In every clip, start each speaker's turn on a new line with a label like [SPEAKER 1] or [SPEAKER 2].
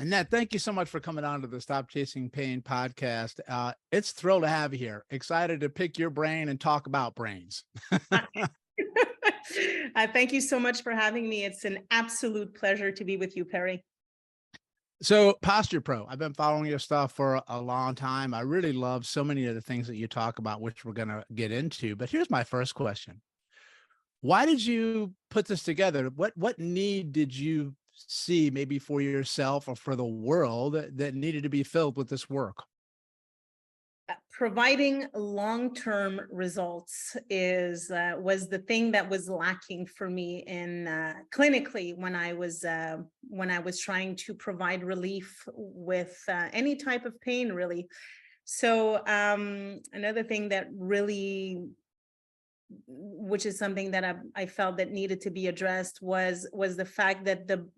[SPEAKER 1] Annette, thank you so much for coming on to the Stop Chasing Pain podcast. It's thrilled to have you here. Excited to pick your brain and talk about brains.
[SPEAKER 2] Thank you so much for having me. It's an absolute pleasure to be with you, Perry.
[SPEAKER 1] So Posturepro, I've been following your stuff for a long time. I really love so many of the things that you talk about, which we're going to get into. But here's my first question. Why did you put this together? What need did you see maybe for yourself or for the world that needed to be filled with this work?
[SPEAKER 2] Providing long-term results was the thing that was lacking for me in clinically when I was trying to provide relief with any type of pain, really. So another thing that really, which is something that I felt that needed to be addressed, was the fact that the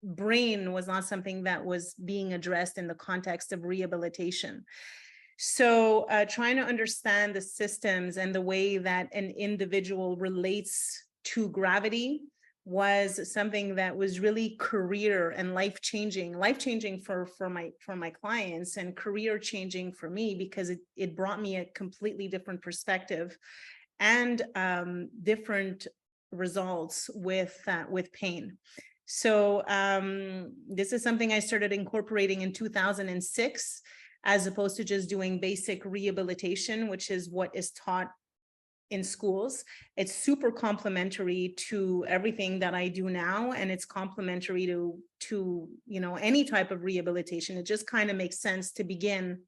[SPEAKER 2] brain was not something that was being addressed in the context of rehabilitation. So trying to understand the systems and the way that an individual relates to gravity was something that was really career and life-changing for my clients, and career changing for me, because it brought me a completely different perspective and different results with pain. So this is something I started incorporating in 2006, as opposed to just doing basic rehabilitation, which is what is taught in schools. It's super complementary to everything that I do now, and it's complementary to any type of rehabilitation. It just kind of makes sense to begin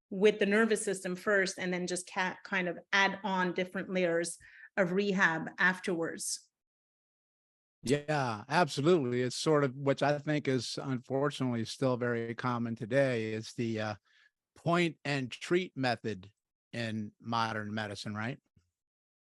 [SPEAKER 2] with the nervous system first, and then just kind of add on different layers of rehab afterwards.
[SPEAKER 1] Yeah, absolutely. It's sort of, which I think is unfortunately still very common today, is the point and treat method in modern medicine, right?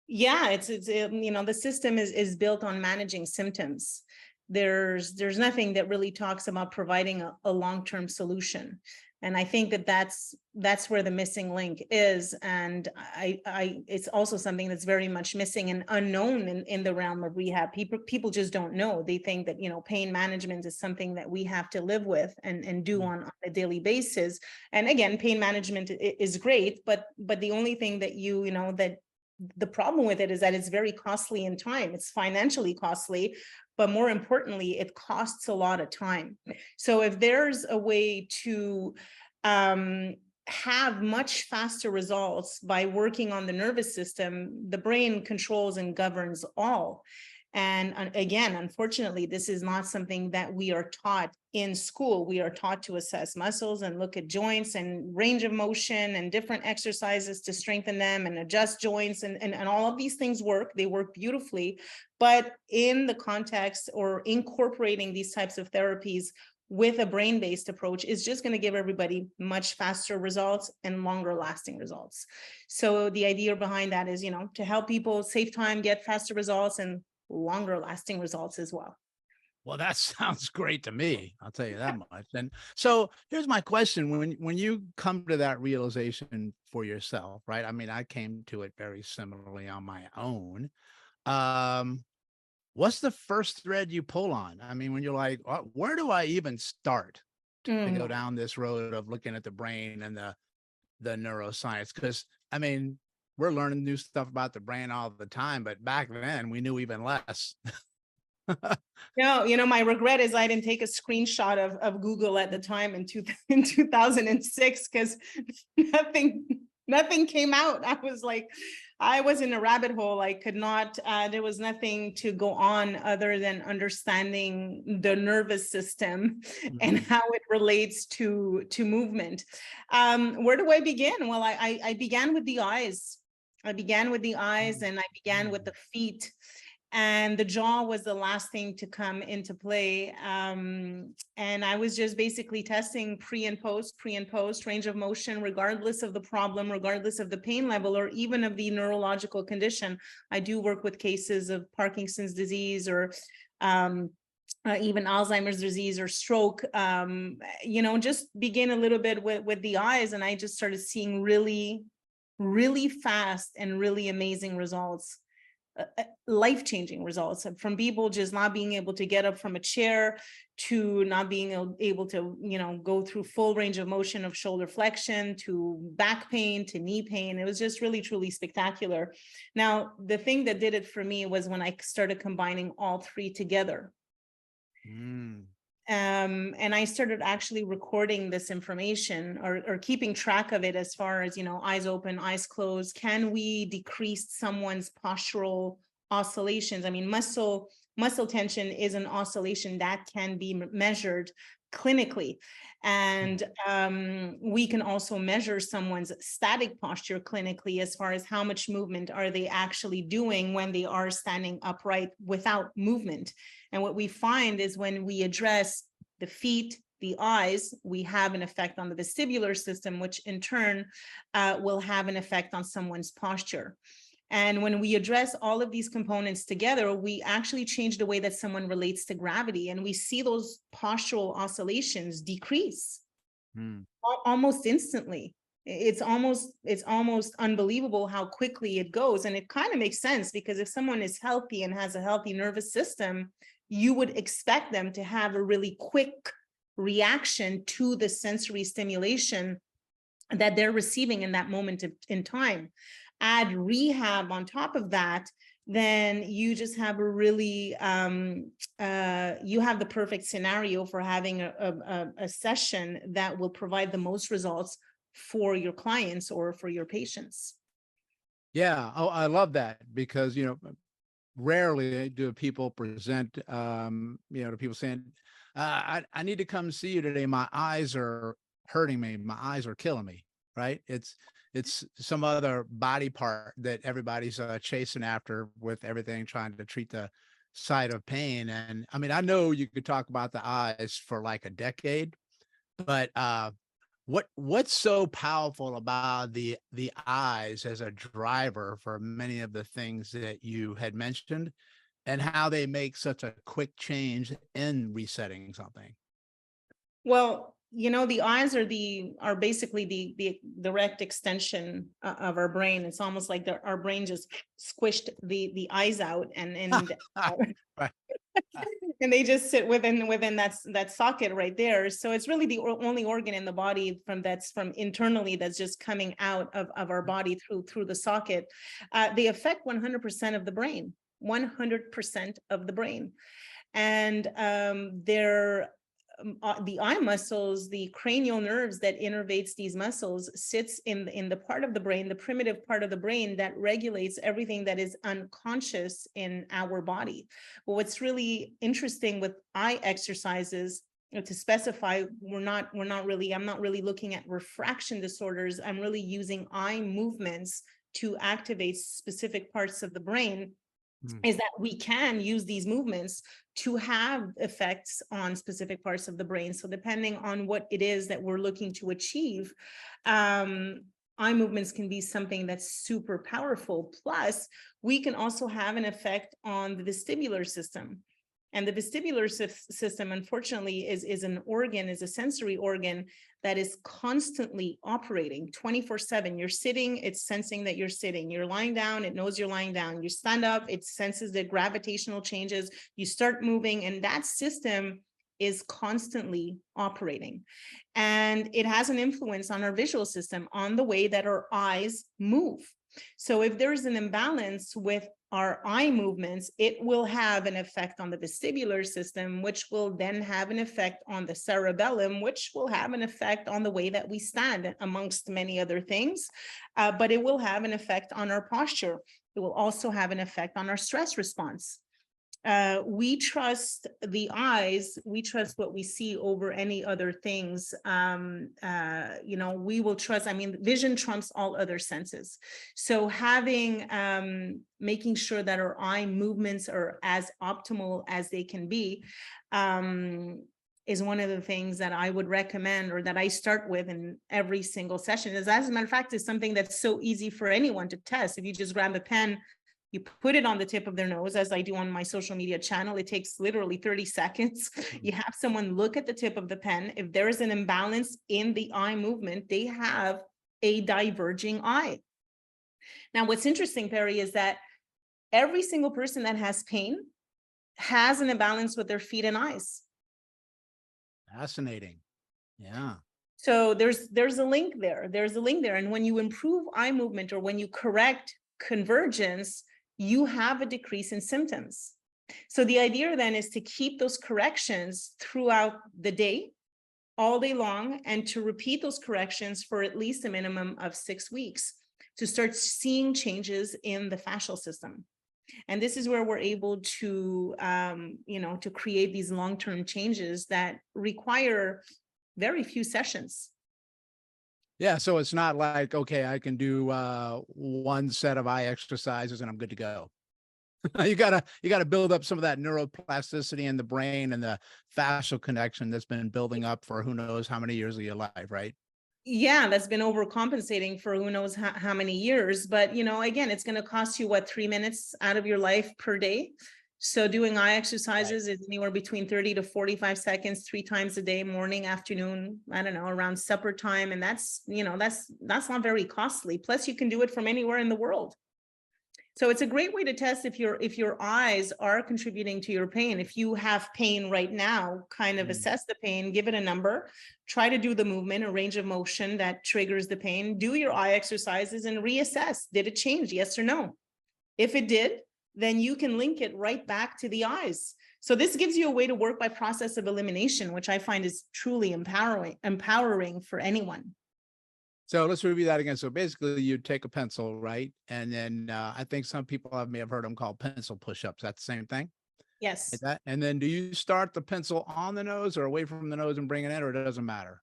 [SPEAKER 2] Yeah, it's the system is built on managing symptoms. There's nothing that really talks about providing a long-term solution. And I think that's where the missing link is. And it's also something that's very much missing and unknown in the realm of rehab. People just don't know. They think that, pain management is something that we have to live with and do on a daily basis. And again, pain management is great, but the only thing that that the problem with it is that it's very costly in time. It's financially costly, but more importantly, it costs a lot of time. So if there's a way to have much faster results by working on the nervous system, the brain controls and governs all. And again, unfortunately, this is not something that we are taught in school. We are taught to assess muscles and look at joints and range of motion and different exercises to strengthen them and adjust joints. And all of these things work. They work beautifully. But in the context or incorporating these types of therapies with a brain-based approach is just going to give everybody much faster results and longer lasting results. So the idea behind that is, to help people save time, get faster results, and longer lasting results as well.
[SPEAKER 1] Well, that sounds great to me. I'll tell you that much. And so here's my question. When you come to that realization for yourself, right? I mean, I came to it very similarly on my own. What's the first thread you pull on? I mean, when you're like, oh, where do I even start to go down this road of looking at the brain and the neuroscience? Because I mean, we're learning new stuff about the brain all the time, but back then we knew even less.
[SPEAKER 2] No, my regret is I didn't take a screenshot of Google at the time in 2006, because nothing came out. I was in a rabbit hole. I could not, there was nothing to go on other than understanding the nervous system and how it relates to movement. Where do I begin? Well, I began with the eyes. I began with the eyes, and I began with the feet. And the jaw was the last thing to come into play. And I was just basically testing pre and post, range of motion, regardless of the problem, regardless of the pain level, or even of the neurological condition. I do work with cases of Parkinson's disease or even Alzheimer's disease or stroke. Just begin a little bit with the eyes. And I just started seeing really, really fast and really amazing results life-changing results, from people just not being able to get up from a chair to not being able to, go through full range of motion of shoulder flexion, to back pain, to knee pain. It was just really, truly spectacular. Now, the thing that did it for me was when I started combining all three together. And I started actually recording this information, or keeping track of it, as far as, eyes open, eyes closed. Can we decrease someone's postural oscillations? I mean, muscle tension is an oscillation that can be measured clinically. And we can also measure someone's static posture clinically, as far as how much movement are they actually doing when they are standing upright without movement. And what we find is when we address the feet, the eyes, we have an effect on the vestibular system, which in turn will have an effect on someone's posture. And when we address all of these components together, we actually change the way that someone relates to gravity, and we see those postural oscillations decrease almost instantly. It's almost unbelievable how quickly it goes. And it kind of makes sense, because if someone is healthy and has a healthy nervous system, you would expect them to have a really quick reaction to the sensory stimulation that they're receiving in that moment in time. Add rehab on top of that, then you just have a really, you have the perfect scenario for having a session that will provide the most results for your clients or for your patients.
[SPEAKER 1] Yeah. Oh, I love that, because, rarely do people present, to people saying, I need to come see you today. My eyes are hurting me. My eyes are killing me. Right. It's some other body part that everybody's chasing after with everything, trying to treat the side of pain. And I mean, I know you could talk about the eyes for like a decade, but what's so powerful about the eyes as a driver for many of the things that you had mentioned, and how they make such a quick change in resetting something?
[SPEAKER 2] Well, the eyes are basically the direct extension of our brain. It's almost like our brain just squished the eyes out, and
[SPEAKER 1] Right.
[SPEAKER 2] and they just sit within that socket right there. So it's really the only organ in the body from internally that's just coming out of our body through the socket. They affect 100% of the brain, 100% of the brain. And they're the eye muscles, the cranial nerves that innervates these muscles, sits in the part of the brain, the primitive part of the brain that regulates everything that is unconscious in our body. But what's really interesting with eye exercises, to specify, I'm not really looking at refraction disorders. I'm really using eye movements to activate specific parts of the brain. Is that we can use these movements to have effects on specific parts of the brain. So depending on what it is that we're looking to achieve, eye movements can be something that's super powerful. Plus, we can also have an effect on the vestibular system. And the vestibular system, unfortunately, is a sensory organ that is constantly operating 24/7. You're sitting, it's sensing that you're sitting. You're lying down, it knows you're lying down. You stand up, it senses the gravitational changes. You start moving, and that system is constantly operating. And it has an influence on our visual system, on the way that our eyes move. So if there's an imbalance with our eye movements, it will have an effect on the vestibular system, which will then have an effect on the cerebellum, which will have an effect on the way that we stand, amongst many other things. But it will have an effect on our posture. It will also have an effect on our stress response. We trust the eyes, we trust what we see over any other things. We will trust, vision trumps all other senses. So making sure that our eye movements are as optimal as they can be, is one of the things that I would recommend, or that I start with in every single session. As a matter of fact, is something that's so easy for anyone to test. If you just grab a pen, you put it on the tip of their nose, as I do on my social media channel. It takes literally 30 seconds. You have someone look at the tip of the pen. If there is an imbalance in the eye movement, they have a diverging eye. Now, what's interesting, Perry, is that every single person that has pain has an imbalance with their feet and eyes.
[SPEAKER 1] Fascinating. Yeah.
[SPEAKER 2] So there's a link there. There's a link there. And when you improve eye movement or when you correct convergence, you have a decrease in symptoms. So the idea then is to keep those corrections throughout the day, all day long, and to repeat those corrections for at least a minimum of 6 weeks to start seeing changes in the fascial system. And this is where we're able to, to create these long-term changes that require very few sessions.
[SPEAKER 1] Yeah. So it's not like, okay, I can do one set of eye exercises and I'm good to go. You gotta build up some of that neuroplasticity in the brain and the fascial connection that's been building up for who knows how many years of your life, right?
[SPEAKER 2] Yeah, that's been overcompensating for who knows how many years. But, again, it's going to cost you 3 minutes out of your life per day. So doing eye exercises is anywhere between 30 to 45 seconds, 3 times a day, morning, afternoon, I don't know, around supper time. And that's not very costly. Plus you can do it from anywhere in the world. So it's a great way to test if your eyes are contributing to your pain. If you have pain right now, kind of assess the pain, give it a number, try to do the movement, a range of motion that triggers the pain, do your eye exercises and reassess. Did it change? Yes or no? If it did, then you can link it right back to the eyes. So this gives you a way to work by process of elimination, which I find is truly empowering for anyone.
[SPEAKER 1] So let's review that again. So basically you take a pencil, right? And then I think some people may have heard them called pencil push-ups. That's the same thing?
[SPEAKER 2] Yes.
[SPEAKER 1] Like that. And then do you start the pencil on the nose or away from the nose and bring it in, or it doesn't matter?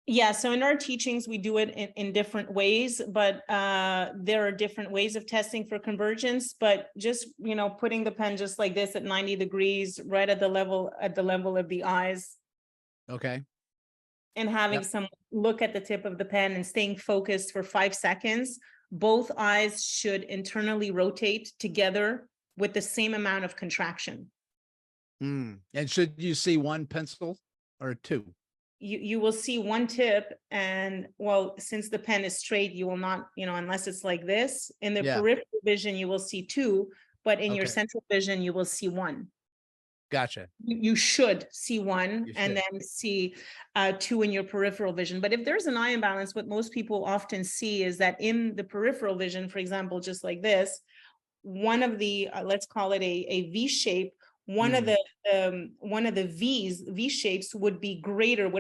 [SPEAKER 2] Yeah, so in our teachings, we do it in different ways, but there are different ways of testing for convergence. But just, putting the pen just like this at 90 degrees, right at the level of the eyes.
[SPEAKER 1] Okay.
[SPEAKER 2] And having some look at the tip of the pen and staying focused for 5 seconds. Both eyes should internally rotate together with the same amount of contraction.
[SPEAKER 1] And should you see one pencil or two?
[SPEAKER 2] You will see one tip, and since the pen is straight, you will not, unless it's like this. In the peripheral vision, you will see 2, but in your central vision, you will see 1.
[SPEAKER 1] Gotcha.
[SPEAKER 2] You should see 1 and then see 2 in your peripheral vision. But if there's an eye imbalance, what most people often see is that in the peripheral vision, for example, just like this, one of the let's call it a V shape. One of the V shapes would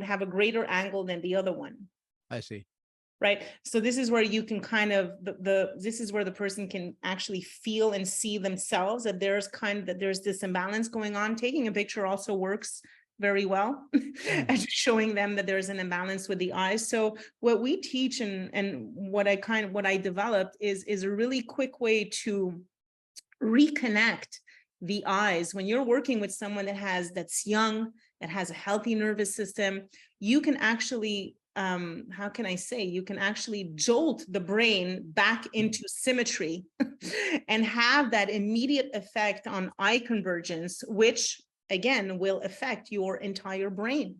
[SPEAKER 2] have a greater angle than the other one.
[SPEAKER 1] I see.
[SPEAKER 2] Right. So this is where you can kind of this is where the person can actually feel and see themselves that there's this imbalance going on. Taking a picture also works very well at showing them that there's an imbalance with the eyes. So what we teach and what I developed is a really quick way to reconnect the eyes. When you're working with someone that's young, that has a healthy nervous system, you can actually how can I say, you can actually jolt the brain back into symmetry and have that immediate effect on eye convergence, which again will affect your entire brain.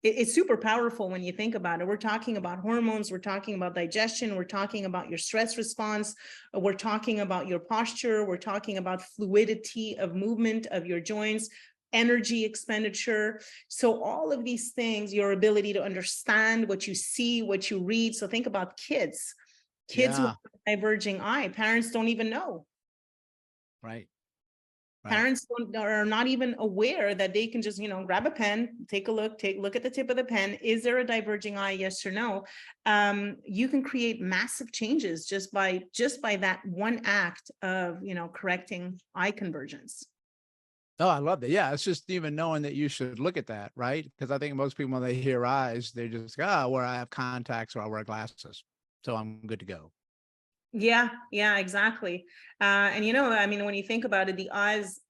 [SPEAKER 2] It's super powerful when you think about it. We're talking about hormones, we're talking about digestion, we're talking about your stress response, we're talking about your posture, we're talking about fluidity of movement of your joints, energy expenditure. So all of these things, your ability to understand what you see, what you read. So think about kids with diverging eye. Parents don't even know.
[SPEAKER 1] Right.
[SPEAKER 2] Parents are not even aware that they can just, grab a pen, take a look at the tip of the pen. Is there a diverging eye? Yes or no? You can create massive changes just by that one act of, correcting eye convergence.
[SPEAKER 1] Oh, I love that. Yeah. It's just even knowing that you should look at that, right? Because I think most people, when they hear eyes, they just go, where I have contacts or I wear glasses, so I'm good to go.
[SPEAKER 2] Yeah, exactly. And when you think about it, the eyes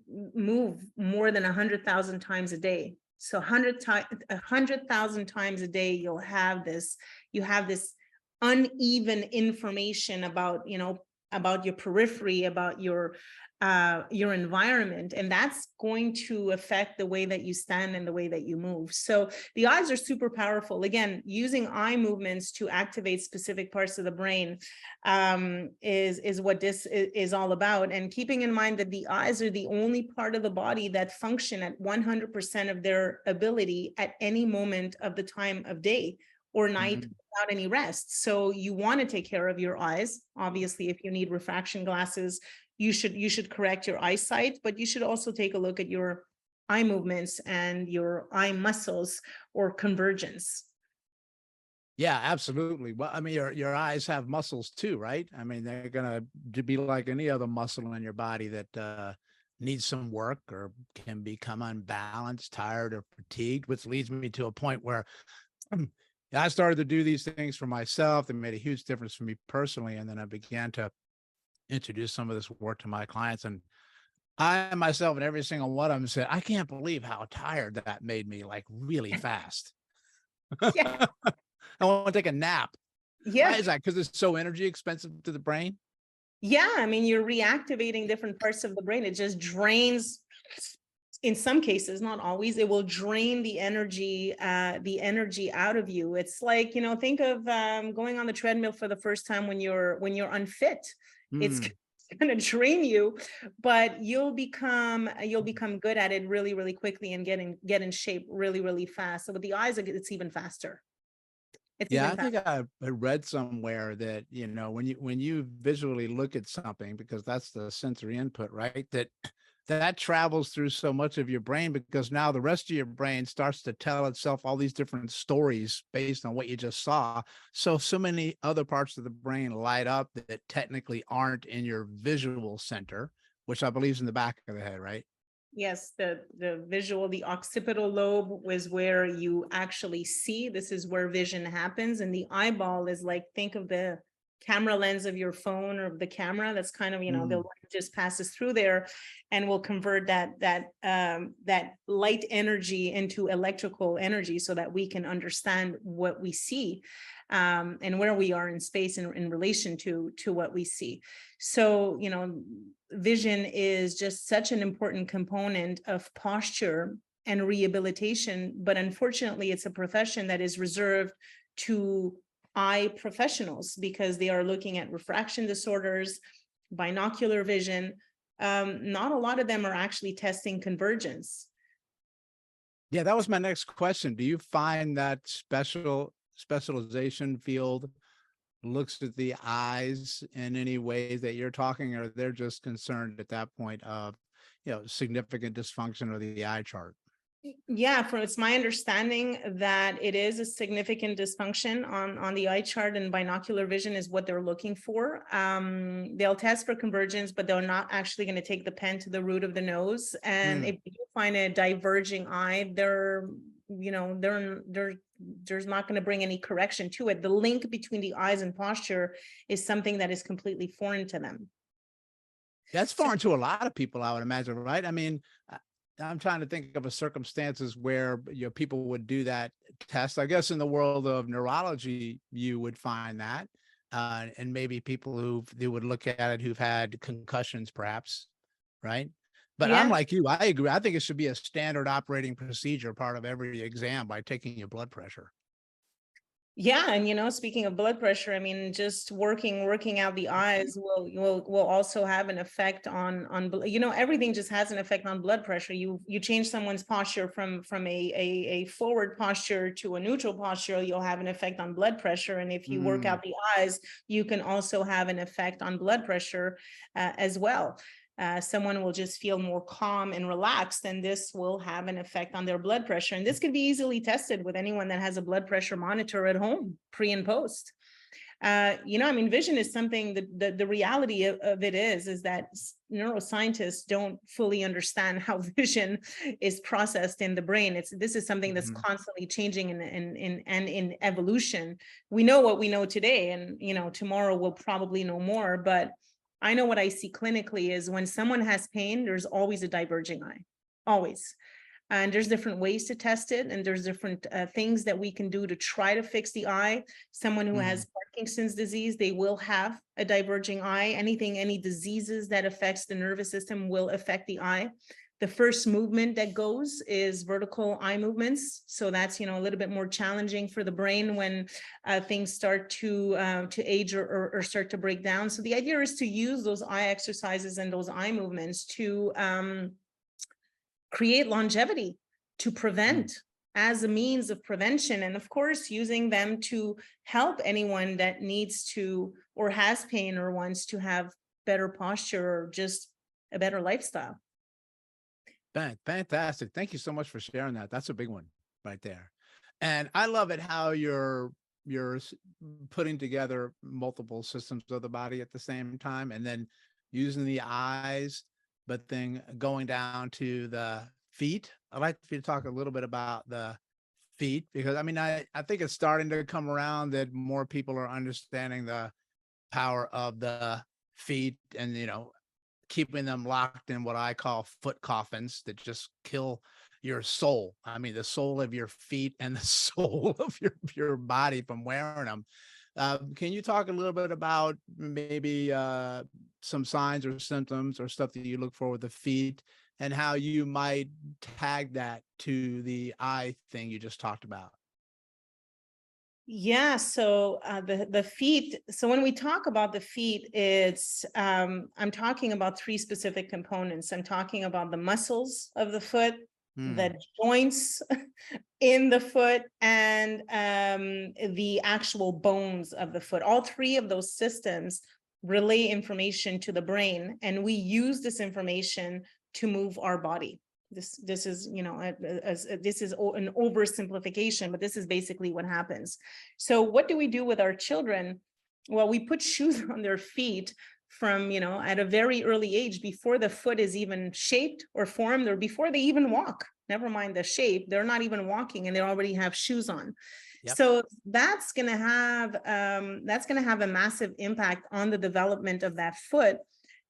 [SPEAKER 2] move more than 100,000 times a day. So 100,000 times a day, you have this uneven information about your periphery, about your your environment, and that's going to affect the way that you stand and the way that you move. So the eyes are super powerful. Again, using eye movements to activate specific parts of the brain is what this is all about. And keeping in mind that the eyes are the only part of the body that function at 100% of their ability at any moment of the time of day or night without any rest. So you want to take care of your eyes. Obviously, if you need refraction glasses, you should correct your eyesight, but you should also take a look at your eye movements and your eye muscles or convergence.
[SPEAKER 1] Yeah, absolutely. Well, I mean, your eyes have muscles too, right? I mean, they're gonna be like any other muscle in your body that needs some work or can become unbalanced, tired, or fatigued, which leads me to a point where I started to do these things for myself. They made a huge difference for me personally, and then I began to introduce some of this work to my clients, and I myself and every single one of them said, I can't believe how tired that made me, like really fast.
[SPEAKER 2] Yeah.
[SPEAKER 1] I want to take a nap. Why
[SPEAKER 2] Yeah.
[SPEAKER 1] is that? Because it's so energy expensive to the brain?
[SPEAKER 2] Yeah. I mean, you're reactivating different parts of the brain. It just drains, in some cases, not always, it will drain the energy out of you. It's like, think of going on the treadmill for the first time when you're unfit. It's going to drain you, but you'll become good at it really, really quickly and get in shape really, really fast. So with the eyes, it's even faster. It's
[SPEAKER 1] Yeah,
[SPEAKER 2] even
[SPEAKER 1] I
[SPEAKER 2] faster.
[SPEAKER 1] think I read somewhere that, when you visually look at something, because that's the sensory input, right? That travels through so much of your brain, because now the rest of your brain starts to tell itself all these different stories based on what you just saw. So many other parts of the brain light up that technically aren't in your visual center, which I believe is in the back of the head, right?
[SPEAKER 2] Yes, the visual, the occipital lobe was where you actually see. This is where vision happens. And the eyeball is like, think of the camera lens of your phone or the camera. That's kind of, the light just passes through there and will convert that light energy into electrical energy so that we can understand what we see and where we are in space in relation to what we see. So, vision is just such an important component of posture and rehabilitation, but unfortunately, it's a profession that is reserved to eye professionals because they are looking at refraction disorders, binocular vision. Not a lot of them are actually testing convergence.
[SPEAKER 1] Yeah, that was my next question. Do you find that specialization field looks at the eyes in any way that you're talking, or they're just concerned at that point of, significant dysfunction of the eye chart?
[SPEAKER 2] Yeah, it's my understanding that it is a significant dysfunction on the eye chart, and binocular vision is what they're looking for. They'll test for convergence, but they're not actually going to take the pen to the root of the nose. And if you find a diverging eye, there's not going to bring any correction to it. The link between the eyes and posture is something that is completely foreign to them.
[SPEAKER 1] That's foreign to a lot of people, I would imagine, right? I mean, I'm trying to think of a circumstances where people would do that test. I guess in the world of neurology, you would find that, and maybe people they would look at it who've had concussions, perhaps, right? But I'm
[SPEAKER 2] Yeah.
[SPEAKER 1] like you. I agree. I think it should be a standard operating procedure, part of every exam, by taking your blood pressure.
[SPEAKER 2] Yeah, and speaking of blood pressure, I mean, just working out the eyes will also have an effect on everything just has an effect on blood pressure. You change someone's posture from a forward posture to a neutral posture, you'll have an effect on blood pressure. And if you work out the eyes, you can also have an effect on blood pressure as well. Someone will just feel more calm and relaxed, and this will have an effect on their blood pressure. And this could be easily tested with anyone that has a blood pressure monitor at home, pre and post. Vision is something that the reality of it is that neuroscientists don't fully understand how vision is processed in the brain. This is something that's constantly changing in evolution. We know what we know today, and tomorrow we'll probably know more, but I know what I see clinically is when someone has pain, there's always a diverging eye, always. And there's different ways to test it. And there's different things that we can do to try to fix the eye. Someone who has Parkinson's disease, they will have a diverging eye. Any diseases that affects the nervous system will affect the eye. The first movement that goes is vertical eye movements. So that's, a little bit more challenging for the brain when things start to age or start to break down. So the idea is to use those eye exercises and those eye movements to create longevity, to prevent as a means of prevention. And of course, using them to help anyone that needs to or has pain or wants to have better posture or just a better lifestyle.
[SPEAKER 1] Fantastic. Thank you so much for sharing that. That's a big one right there. And I love it how you're putting together multiple systems of the body at the same time, and then using the eyes, but then going down to the feet. I'd like for you to talk a little bit about the feet, because I think it's starting to come around that more people are understanding the power of the feet, and keeping them locked in what I call foot coffins that just kill your soul. The soul of your feet and the soul of your body from wearing them. Can you talk a little bit about maybe some signs or symptoms or stuff that you look for with the feet, and how you might tag that to the eye thing you just talked about?
[SPEAKER 2] Yeah, so the feet. So when we talk about the feet, it's I'm talking about three specific components. I'm talking about the muscles of the foot, the joints in the foot, and the actual bones of the foot. All three of those systems relay information to the brain, and we use this information to move our body. This is, this is an oversimplification, but this is basically what happens. So what do we do with our children? Well, we put shoes on their feet from, at a very early age, before the foot is even shaped or formed, or before they even walk. Never mind the shape, they're not even walking and they already have shoes on. Yep. So that's going to have a massive impact on the development of that foot.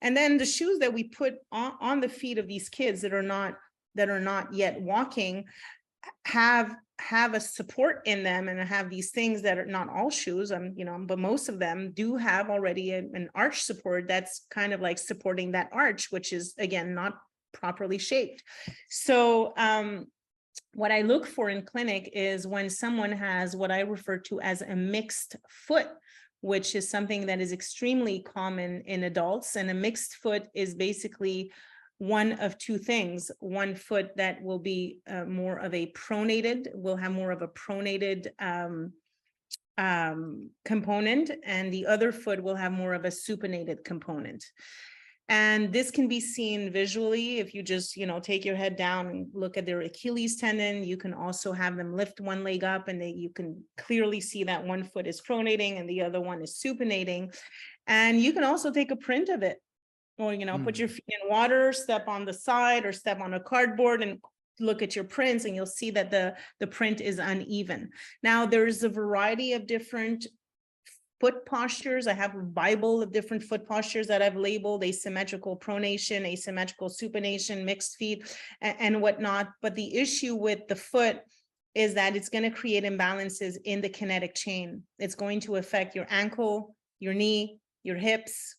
[SPEAKER 2] And then the shoes that we put on the feet of these kids that are not yet walking have a support in them, and have these things that are not all shoes, but most of them do have already an arch support that's kind of like supporting that arch, which is again not properly shaped. So what I look for in clinic is when someone has what I refer to as a mixed foot, which is something that is extremely common in adults. And a mixed foot is basically one of two things. One foot that will be more of a pronated, will have more of a pronated component, and the other foot will have more of a supinated component. And this can be seen visually if you just, take your head down and look at their Achilles tendon. You can also have them lift one leg up, and you can clearly see that one foot is pronating and the other one is supinating. And you can also take a print of it, or, put your feet in water, step on the side or step on a cardboard and look at your prints, and you'll see that the print is uneven. Now, there's a variety of different foot postures. I have a Bible of different foot postures that I've labeled: asymmetrical pronation, asymmetrical supination, mixed feet, and whatnot. But the issue with the foot is that it's going to create imbalances in the kinetic chain. It's going to affect your ankle, your knee, your hips.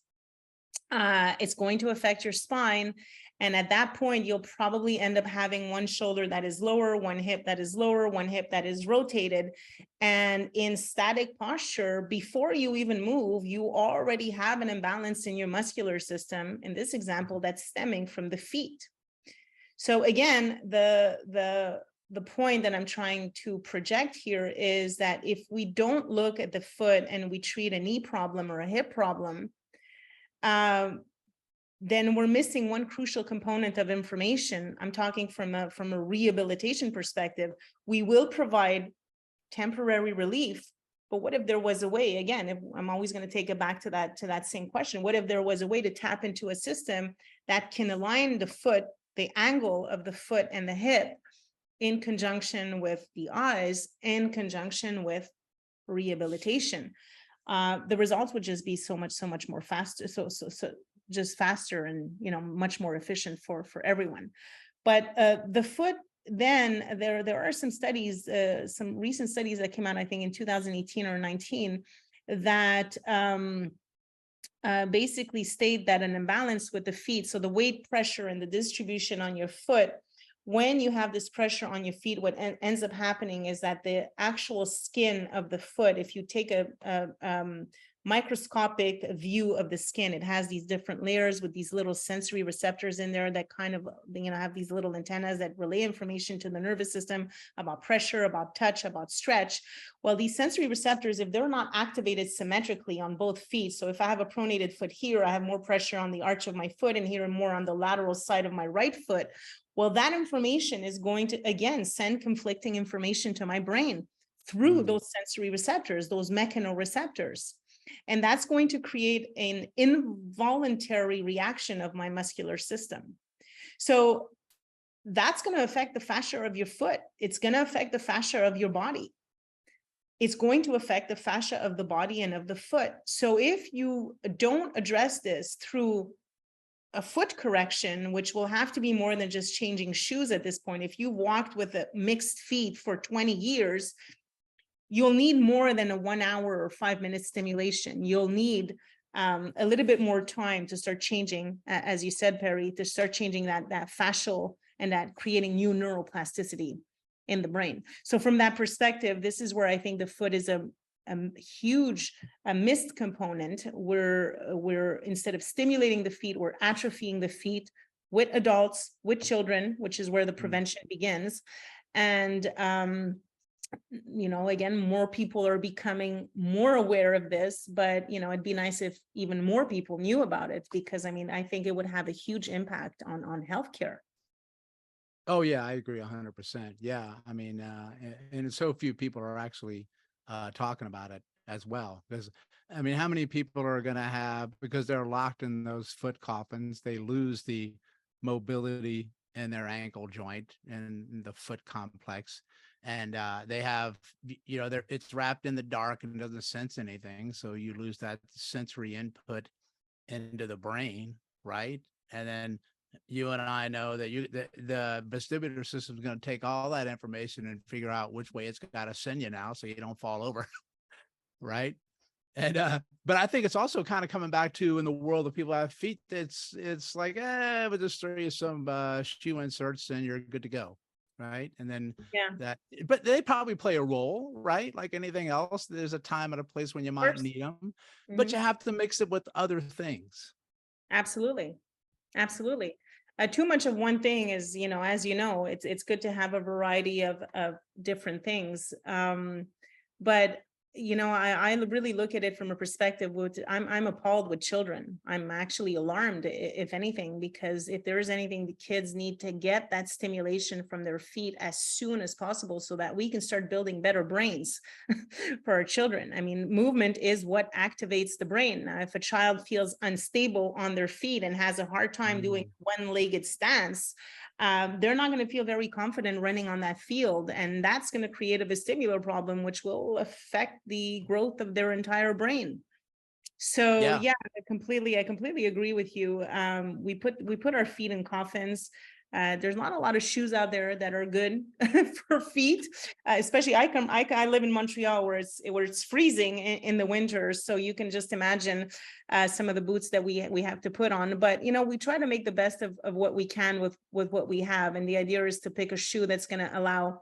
[SPEAKER 2] It's going to affect your spine. And at that point, you'll probably end up having one shoulder that is lower, one hip that is lower, one hip that is rotated. And in static posture, before you even move, you already have an imbalance in your muscular system, in this example, that's stemming from the feet. So again, the point that I'm trying to project here is that if we don't look at the foot and we treat a knee problem or a hip problem, then we're missing one crucial component of information. I'm talking from a rehabilitation perspective. We will provide temporary relief, but what if there was a way? Again, if I'm always going to take it back to that same question. What if there was a way to tap into a system that can align the foot, the angle of the foot and the hip, in conjunction with the eyes, in conjunction with rehabilitation? The results would just be so much more faster, so just faster and much more efficient for everyone. But the foot, then there are some studies, some recent studies that came out, I think in 2018 or 19, that basically state that an imbalance with the feet, so the weight, pressure, and the distribution on your foot, when you have this pressure on your feet, what ends up happening is that the actual skin of the foot, if you take a microscopic view of the skin, it has these different layers with these little sensory receptors in there that kind of, have these little antennas that relay information to the nervous system about pressure, about touch, about stretch. Well, these sensory receptors, if they're not activated symmetrically on both feet, so if I have a pronated foot here, I have more pressure on the arch of my foot, and here and more on the lateral side of my right foot. Well, that information is going to, again, send conflicting information to my brain through those sensory receptors, those mechanoreceptors. And that's going to create an involuntary reaction of my muscular system. So that's going to affect the fascia of your foot. It's going to affect the fascia of your body. It's going to affect the fascia of the body and of the foot. So if you don't address this through a foot correction, which will have to be more than just changing shoes at this point. If you walked with a mixed feet for 20 years, you'll need more than a 1 hour or 5 minute stimulation. You'll need a little bit more time to start changing, as you said, Perry, to start changing that fascial and that creating new neuroplasticity in the brain. So from that perspective, this is where I think the foot is a huge missed component. We're instead of stimulating the feet, we're atrophying the feet with adults, with children, which is where the prevention begins. And again, more people are becoming more aware of this, but it'd be nice if even more people knew about it, because I think it would have a huge impact on healthcare.
[SPEAKER 1] Oh yeah, I agree 100%. Yeah, and so few people are actually talking about it as well, because how many people are going to have, because they're locked in those foot coffins, they lose the mobility in their ankle joint and the foot complex, and they have, it's wrapped in the dark and doesn't sense anything, so you lose that sensory input into the brain, right? And then you and I know that the vestibular system is going to take all that information and figure out which way it's got to send you now, so you don't fall over, right? And but I think it's also kind of coming back to, in the world of people who have feet, it's like, we'll just throw you some shoe inserts and you're good to go, right? And then but they probably play a role, right? Like anything else, there's a time and a place when you might need them, but you have to mix it with other things.
[SPEAKER 2] Absolutely. Too much of one thing is, as it's good to have a variety of different things. But I really look at it from a perspective with, I'm appalled with children. I'm actually alarmed, if anything, because if there is anything, the kids need to get that stimulation from their feet as soon as possible, so that we can start building better brains for our children. Movement is what activates the brain. Now, if a child feels unstable on their feet and has a hard time doing one-legged stance, they're not going to feel very confident running on that field, and that's going to create a vestibular problem, which will affect the growth of their entire brain. So I completely agree with you. We put our feet in coffins. There's not a lot of shoes out there that are good for feet, especially I live in Montreal, where it's freezing in the winter. So you can just imagine some of the boots that we have to put on. But we try to make the best of what we can with what we have, and the idea is to pick a shoe that's going to allow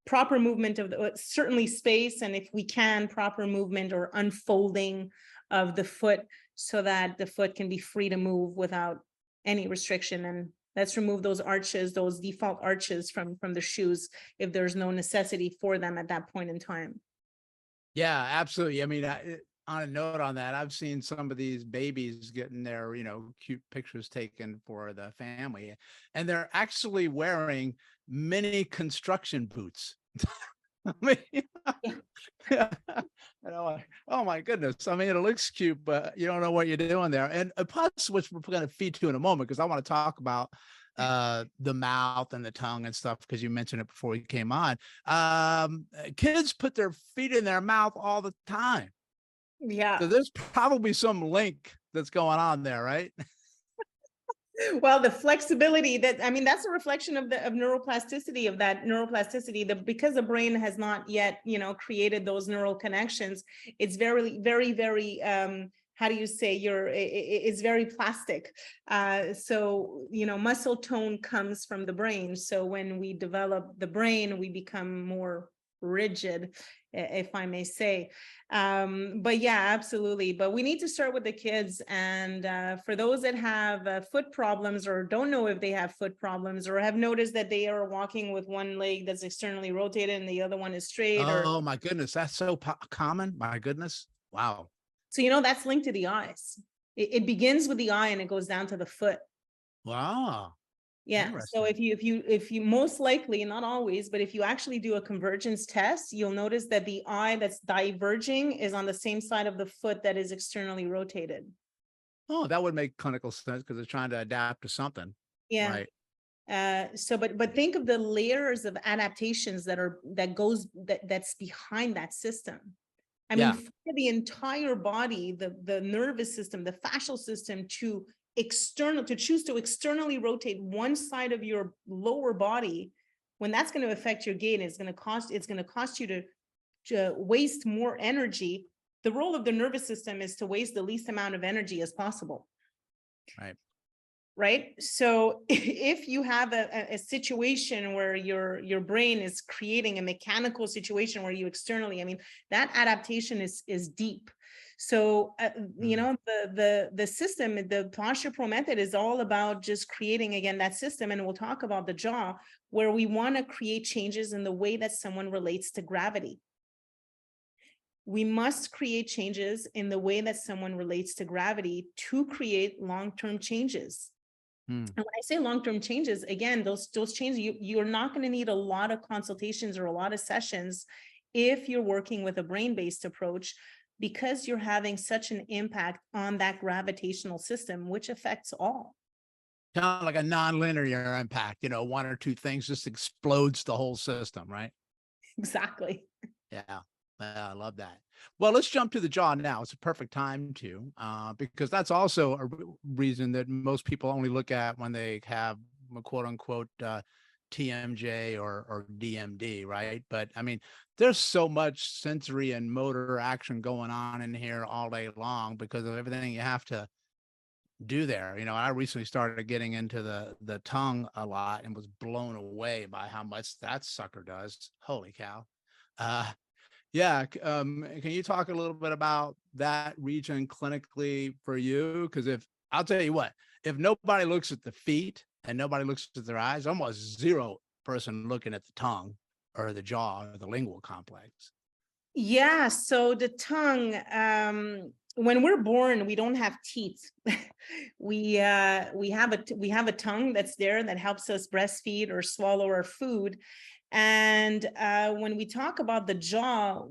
[SPEAKER 2] proper movement of certainly space, and if we can, proper movement or unfolding of the foot, so that the foot can be free to move without any restriction. And let's remove those arches, those default arches from the shoes, if there's no necessity for them at that point in time.
[SPEAKER 1] Yeah, absolutely. On a note on that, I've seen some of these babies getting their, cute pictures taken for the family, and they're actually wearing mini construction boots. Oh my goodness. It looks cute, but you don't know what you're doing there. And plus, which we're going to feed to in a moment, because I want to talk about the mouth and the tongue and stuff, because you mentioned it before we came on. Kids put their feet in their mouth all the time.
[SPEAKER 2] Yeah.
[SPEAKER 1] So there's probably some link that's going on there, right?
[SPEAKER 2] Well, the flexibility that, I mean, that's a reflection of neuroplasticity, because the brain has not yet, created those neural connections. It's very, very, very, how do you say, it's very plastic. So, muscle tone comes from the brain. So when we develop the brain, we become more rigid, if I may say. But yeah, absolutely. But we need to start with the kids. And for those that have foot problems, or don't know if they have foot problems, or have noticed that they are walking with one leg that's externally rotated and the other one is straight,
[SPEAKER 1] Oh my goodness, that's so common. My goodness. Wow.
[SPEAKER 2] so that's linked to the eyes. It begins with the eye and it goes down to the foot.
[SPEAKER 1] Wow.
[SPEAKER 2] Yeah. So
[SPEAKER 1] Interesting.
[SPEAKER 2] if you most likely, not always, but if you actually do a convergence test, you'll notice that the eye that's diverging is on the same side of the foot that is externally rotated.
[SPEAKER 1] Oh, that would make clinical sense because they're trying to adapt to something.
[SPEAKER 2] Yeah.
[SPEAKER 1] Right.
[SPEAKER 2] But think of the layers of adaptations that's behind that system. I mean,
[SPEAKER 1] Yeah.
[SPEAKER 2] for the entire body, the nervous system, the fascial system to choose to externally rotate one side of your lower body, when that's going to affect your gait, it's going to cost you to waste more energy. The role of the nervous system is to waste the least amount of energy as possible.
[SPEAKER 1] Right.
[SPEAKER 2] Right. So if you have a situation where your brain is creating a mechanical situation where you externally, I mean, that adaptation is deep. So, the system, the Posturepro method is all about just creating, again, that system. And we'll talk about the jaw, where we want to create changes in the way that someone relates to gravity. We must create changes in the way that someone relates to gravity to create long-term changes. And when I say long-term changes, again, those changes, you're not going to need a lot of consultations or a lot of sessions if you're working with a brain-based approach, because you're having such an impact on that gravitational system, which affects all.
[SPEAKER 1] Kind of like a non-linear impact, one or two things just explodes the whole system, right?
[SPEAKER 2] Exactly.
[SPEAKER 1] Yeah. I love that. Well, let's jump to the jaw now. It's a perfect time to, because that's also a reason that most people only look at when they have a quote unquote TMJ or DMD, right? But I mean, there's so much sensory and motor action going on in here all day long because of everything you have to do there. I recently started getting into the tongue a lot and was blown away by how much that sucker does. Holy cow. Yeah. Can you talk a little bit about that region clinically for you? Because I'll tell you what, if nobody looks at the feet and nobody looks at their eyes, almost zero person looking at the tongue or the jaw or the lingual complex.
[SPEAKER 2] Yeah. So the tongue, when we're born, we don't have teeth. we have a tongue that's there that helps us breastfeed or swallow our food. And when we talk about the jaw,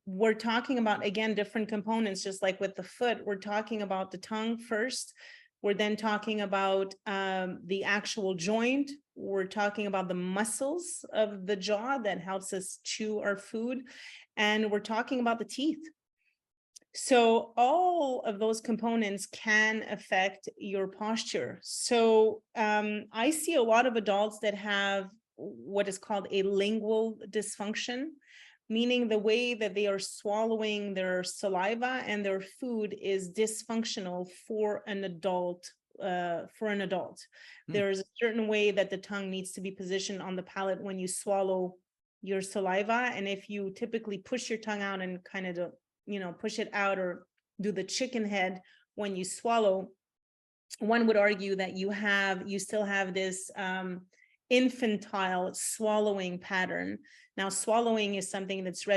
[SPEAKER 2] we're talking about, again, different components, just like with the foot. We're talking about the tongue first. We're then talking about the actual joint. We're talking about the muscles of the jaw that helps us chew our food. And we're talking about the teeth. So all of those components can affect your posture. So I see a lot of adults that have what is called a lingual dysfunction, meaning the way that they are swallowing their saliva and their food is dysfunctional for an adult. There's a certain way that the tongue needs to be positioned on the palate when you swallow your saliva. And if you typically push your tongue out and kind of push it out, or do the chicken head when you swallow, one would argue that you still have this infantile swallowing pattern. Now, swallowing is something that's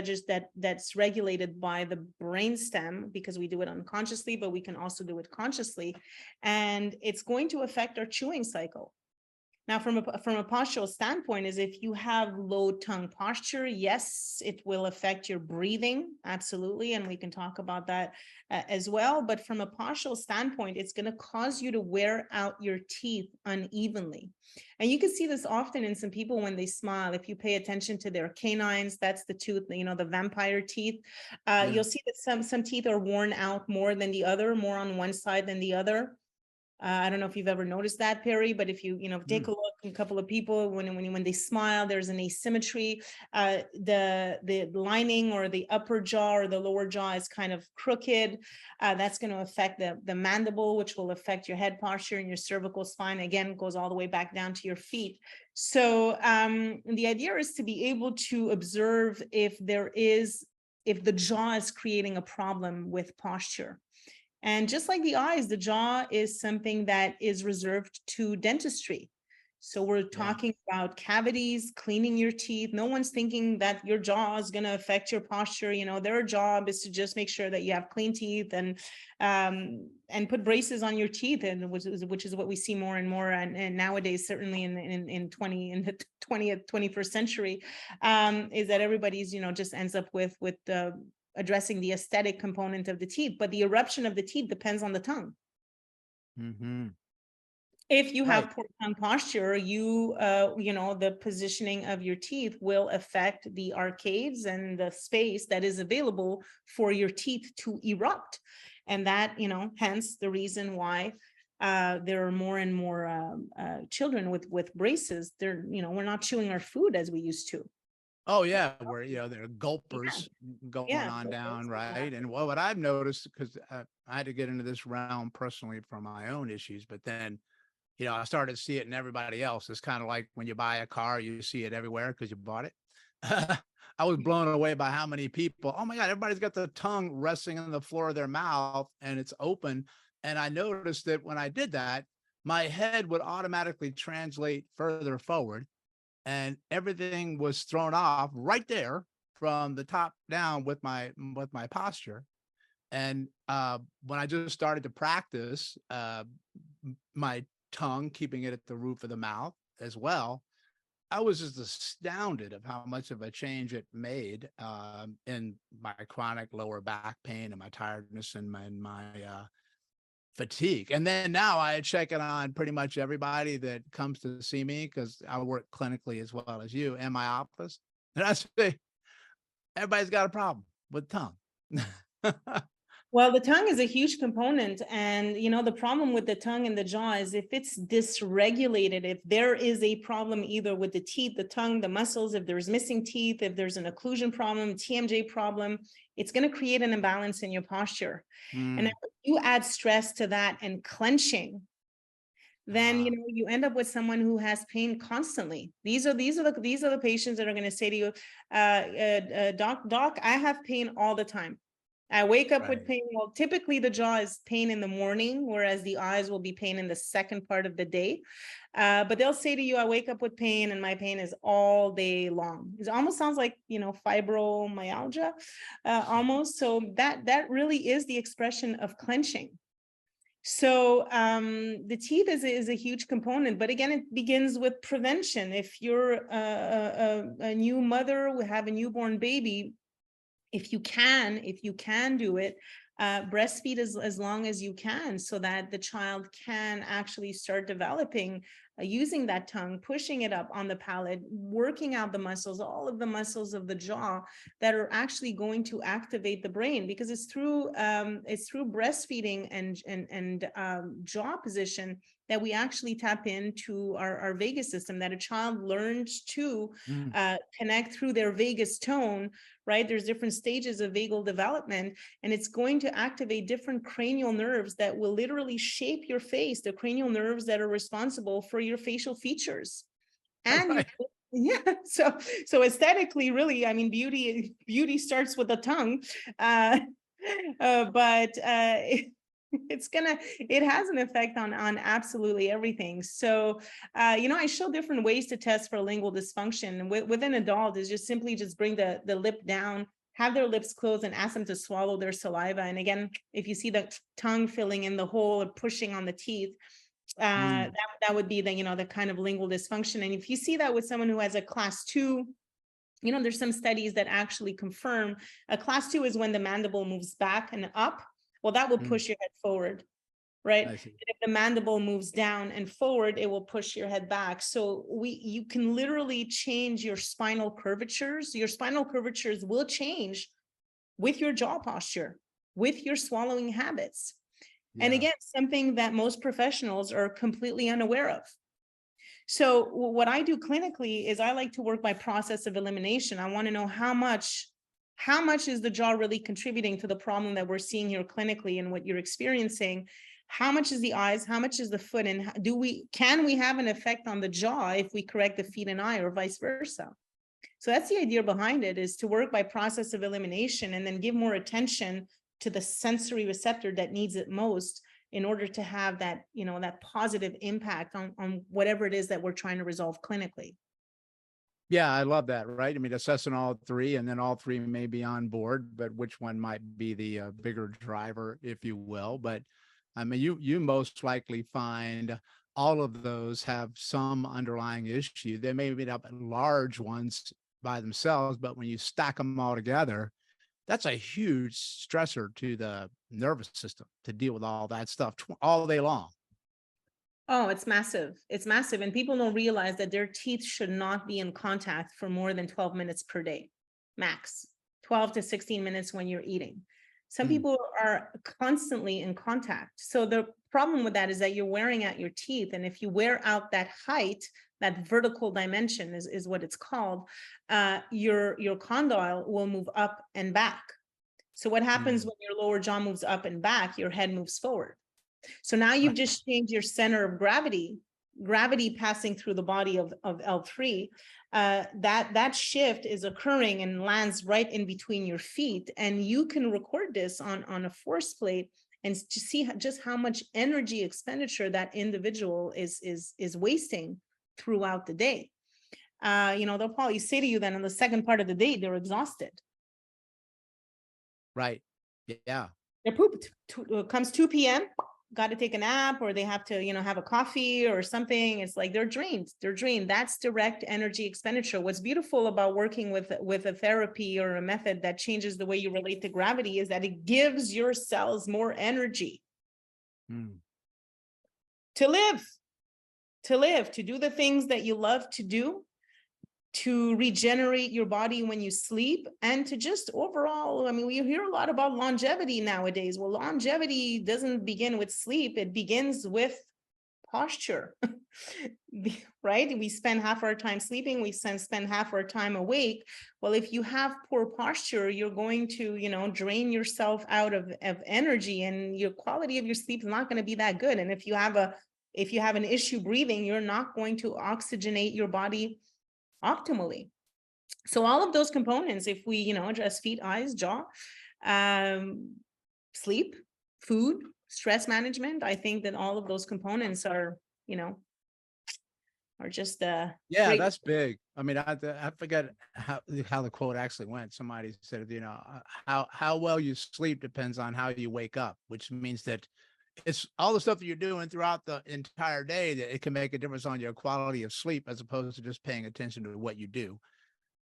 [SPEAKER 2] regulated by the brainstem, because we do it unconsciously, but we can also do it consciously, and it's going to affect our chewing cycle. Now, from a postural standpoint, is if you have low tongue posture, yes, it will affect your breathing, absolutely, and we can talk about that as well. But from a postural standpoint, it's going to cause you to wear out your teeth unevenly. And you can see this often in some people when they smile. If you pay attention to their canines, that's the tooth, the vampire teeth. You'll see that some teeth are worn out more than the other, more on one side than the other. I don't know if you've ever noticed that, Perry, but if you take a look, a couple of people, when they smile, there's an asymmetry. The lining or the upper jaw or the lower jaw is kind of crooked. That's going to affect the mandible, which will affect your head posture, and your cervical spine, again, goes all the way back down to your feet. So the idea is to be able to observe if the jaw is creating a problem with posture. And just like the eyes, the jaw is something that is reserved to dentistry. So we're talking about cavities, cleaning your teeth. No one's thinking that your jaw is going to affect your posture. Their job is to just make sure that you have clean teeth and put braces on your teeth, and which is what we see more and more. And nowadays, certainly in the 20th, 21st century, is that everybody's, just ends up with addressing the aesthetic component of the teeth, but the eruption of the teeth depends on the tongue.
[SPEAKER 1] Mm-hmm.
[SPEAKER 2] If you have poor tongue posture, the positioning of your teeth will affect the arcades and the space that is available for your teeth to erupt. And that, hence the reason why there are more and more children with braces. We're not chewing our food as we used to.
[SPEAKER 1] Oh yeah, where there are gulpers going on down, right? And what I've noticed, because I had to get into this realm personally for my own issues, but then I started to see it in everybody else. It's kind of like when you buy a car, you see it everywhere because you bought it. I was blown away by how many people, oh my God, everybody's got the tongue resting on the floor of their mouth and it's open. And I noticed that when I did that, my head would automatically translate further forward, and everything was thrown off right there from the top down with my posture. And when I just started to practice my tongue, keeping it at the roof of the mouth as well, I was just astounded of how much of a change it made in my chronic lower back pain and my tiredness and my fatigue. And then now I check it on pretty much everybody that comes to see me, because I work clinically as well as you in my office. And I say, everybody's got a problem with tongue.
[SPEAKER 2] Well, the tongue is a huge component. And, the problem with the tongue and the jaw is if it's dysregulated, if there is a problem either with the teeth, the tongue, the muscles, if there's missing teeth, if there's an occlusion problem, TMJ problem, it's going to create an imbalance in your posture. And if you add stress to that and clenching, then you end up with someone who has pain constantly. These are the patients that are going to say to you, doc, I have pain all the time. I wake up with pain. Well, typically the jaw is pain in the morning, whereas the eyes will be pain in the second part of the day. But they'll say to you, I wake up with pain and my pain is all day long. It almost sounds like, fibromyalgia, almost. So that really is the expression of clenching. So the teeth is a huge component, but again, it begins with prevention. If you're a new mother who have a newborn baby, if you can do it, breastfeed as long as you can, so that the child can actually start developing using that tongue, pushing it up on the palate, working out the muscles, all of the muscles of the jaw that are actually going to activate the brain, because it's through breastfeeding and jaw position that we actually tap into our vagus system, that a child learns to connect through their vagus tone, right? There's different stages of vagal development, and it's going to activate different cranial nerves that will literally shape your face, the cranial nerves that are responsible for your facial features. And so aesthetically, really, I mean, beauty starts with the tongue, but it has an effect on absolutely everything. So I show different ways to test for lingual dysfunction with an adult. Is just simply bring the lip down, have their lips closed, and ask them to swallow their saliva. And again, if you see the tongue filling in the hole or pushing on the teeth, that would be the kind of lingual dysfunction. And if you see that with someone who has a class 2, there's some studies that actually confirm a class 2 is when the mandible moves back and up. Well, that will push your head forward, right? And if the mandible moves down and forward, it will push your head back. So you can literally change your spinal curvatures. Your spinal curvatures will change with your jaw posture, with your swallowing habits. And
[SPEAKER 1] Yeah.
[SPEAKER 2] again, something that most professionals are completely unaware of. So what I do clinically is I like to work by process of elimination. I want to know how much is the jaw really contributing to the problem that we're seeing here clinically and what you're experiencing? How much is the eyes? How much is the foot? And can we have an effect on the jaw if we correct the feet and eye, or vice versa? So that's the idea behind it, is to work by process of elimination and then give more attention to the sensory receptor that needs it most in order to have that, that positive impact on whatever it is that we're trying to resolve clinically.
[SPEAKER 1] Yeah, I love that, right? I mean, assessing all three, and then all three may be on board, but which one might be the bigger driver, if you will. But I mean, you most likely find all of those have some underlying issue. They may be up large ones by themselves, but when you stack them all together, that's a huge stressor to the nervous system to deal with all that stuff all day long.
[SPEAKER 2] Oh, it's massive. It's massive. And people don't realize that their teeth should not be in contact for more than 12 minutes per day, max 12 to 16 minutes when you're eating. Some people are constantly in contact. So the problem with that is that you're wearing out your teeth. And if you wear out that height, that vertical dimension is what it's called, your condyle will move up and back. So what happens when your lower jaw moves up and back, your head moves forward. So now you've just changed your center of gravity passing through the body of L3. That shift is occurring and lands right in between your feet. And you can record this on a force plate and to see just how much energy expenditure that individual is wasting throughout the day. They'll probably say to you then in the second part of the day, they're exhausted.
[SPEAKER 1] Right. Yeah.
[SPEAKER 2] They're pooped. Comes 2 p.m., got to take a nap, or they have to, have a coffee or something. It's like they're drained. That's direct energy expenditure. What's beautiful about working with a therapy or a method that changes the way you relate to gravity is that it gives your cells more energy to live, to do the things that you love to do, to regenerate your body when you sleep, and to just overall, I mean, we hear a lot about longevity nowadays. Well, longevity doesn't begin with sleep. It begins with posture, right? We spend half our time sleeping. We spend half our time awake. Well, if you have poor posture, you're going to, drain yourself out of energy, and your quality of your sleep is not going to be that good. And if you have an issue breathing, you're not going to oxygenate your body optimally. So all of those components, if we, address feet, eyes, jaw, sleep, food, stress management, I think that all of those components are just
[SPEAKER 1] Yeah,
[SPEAKER 2] great.
[SPEAKER 1] that's big. I mean, I forget how the quote actually went. Somebody said, how well you sleep depends on how you wake up, which means that it's all the stuff that you're doing throughout the entire day that it can make a difference on your quality of sleep, as opposed to just paying attention to what you do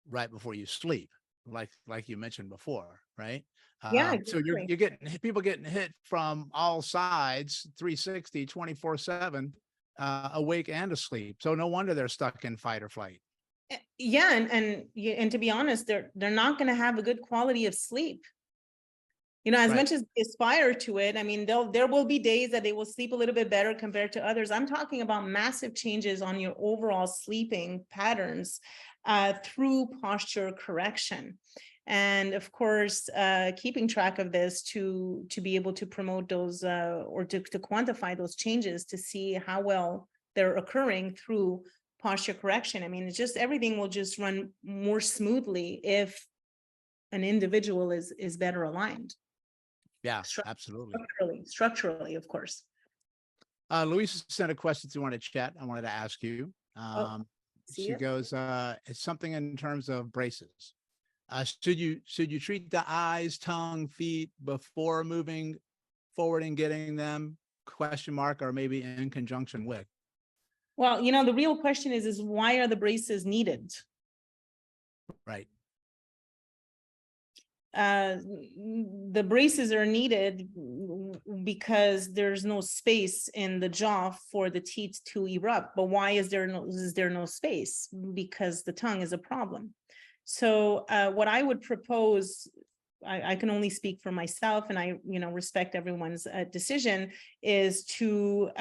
[SPEAKER 1] right before you sleep, like you mentioned before, right?
[SPEAKER 2] Yeah,
[SPEAKER 1] So
[SPEAKER 2] exactly.
[SPEAKER 1] you're getting people getting hit from all sides, 360, 24/7, awake and asleep. So no wonder they're stuck in fight or flight.
[SPEAKER 2] Yeah, and to be honest, they're not going to have a good quality of sleep. As
[SPEAKER 1] Right.
[SPEAKER 2] much as they aspire to it, I mean, there will be days that they will sleep a little bit better compared to others. I'm talking about massive changes on your overall sleeping patterns through posture correction. And of course, keeping track of this to be able to promote those or to quantify those changes to see how well they're occurring through posture correction. I mean, it's just everything will just run more smoothly if an individual is better aligned.
[SPEAKER 1] Yeah, absolutely.
[SPEAKER 2] Structurally, of course.
[SPEAKER 1] Louisa sent a question through on a chat I wanted to ask you. She goes, it's something in terms of braces. Should you treat the eyes, tongue, feet before moving forward and getting them, ? Or maybe in conjunction with?
[SPEAKER 2] Well, the real question is why are the braces needed?
[SPEAKER 1] Right.
[SPEAKER 2] The braces are needed because there's no space in the jaw for the teeth to erupt. But why is there no space? Because the tongue is a problem. So what I would propose I can only speak for myself, and I, respect everyone's decision, is to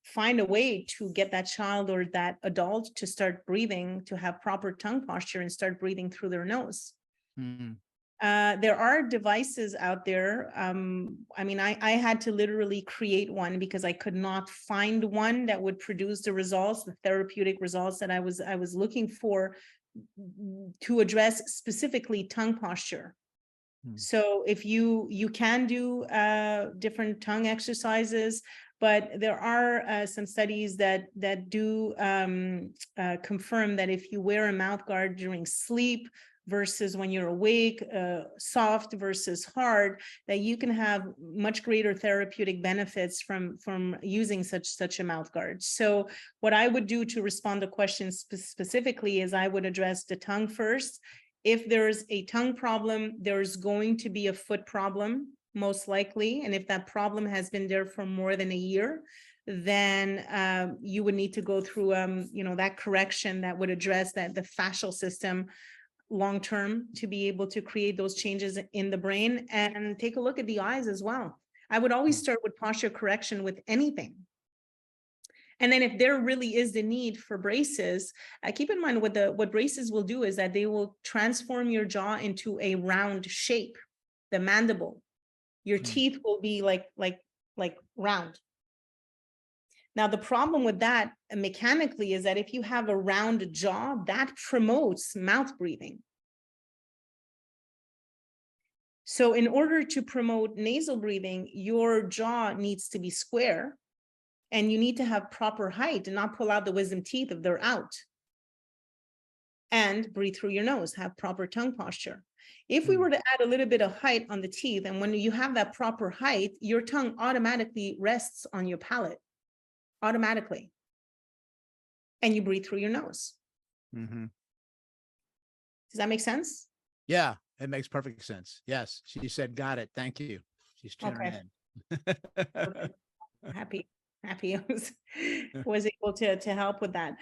[SPEAKER 2] find a way to get that child or that adult to start breathing, to have proper tongue posture and start breathing through their nose.
[SPEAKER 1] Mm.
[SPEAKER 2] There are devices out there. I mean, I had to literally create one because I could not find one that would produce the results, the therapeutic results that I was looking for to address specifically tongue posture. So if you can do different tongue exercises, but there are some studies that do confirm that if you wear a mouth guard during sleep versus when you're awake, soft versus hard, that you can have much greater therapeutic benefits from using such a mouth guard. So what I would do to respond to questions specifically is I would address the tongue first. If there's a tongue problem, there's going to be a foot problem, most likely. And if that problem has been there for more than a year, then you would need to go through, that correction that would address the fascial system long-term to be able to create those changes in the brain, and take a look at the eyes as well. I would always start with posture correction with anything. And then if there really is the need for braces, keep in mind what braces will do is that they will transform your jaw into a round shape, the mandible. Your teeth will be like round. Now, the problem with that mechanically is that if you have a round jaw, that promotes mouth breathing. So in order to promote nasal breathing, your jaw needs to be square, and you need to have proper height and not pull out the wisdom teeth if they're out. And breathe through your nose, have proper tongue posture. If we were to add a little bit of height on the teeth, and when you have that proper height, your tongue automatically rests on your palate, automatically. And you breathe through your nose.
[SPEAKER 1] Mm-hmm.
[SPEAKER 2] Does that make sense?
[SPEAKER 1] Yeah, it makes perfect sense. Yes, she said, got it. Thank you. She's tuning in.
[SPEAKER 2] Okay. Happy I was able to help with that.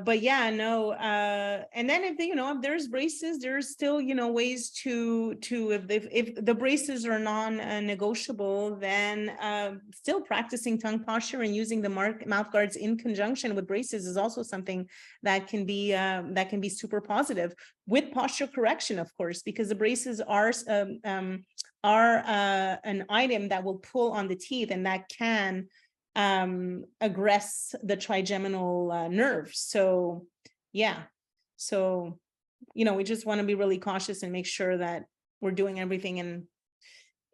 [SPEAKER 2] But yeah, no. And then if there's braces, there's still ways to if the braces are non-negotiable, then still practicing tongue posture and using the mouth guards in conjunction with braces is also something that can be super positive, with posture correction, of course, because the braces are an item that will pull on the teeth, and that can aggress the trigeminal nerve. So yeah, so we just want to be really cautious and make sure that we're doing everything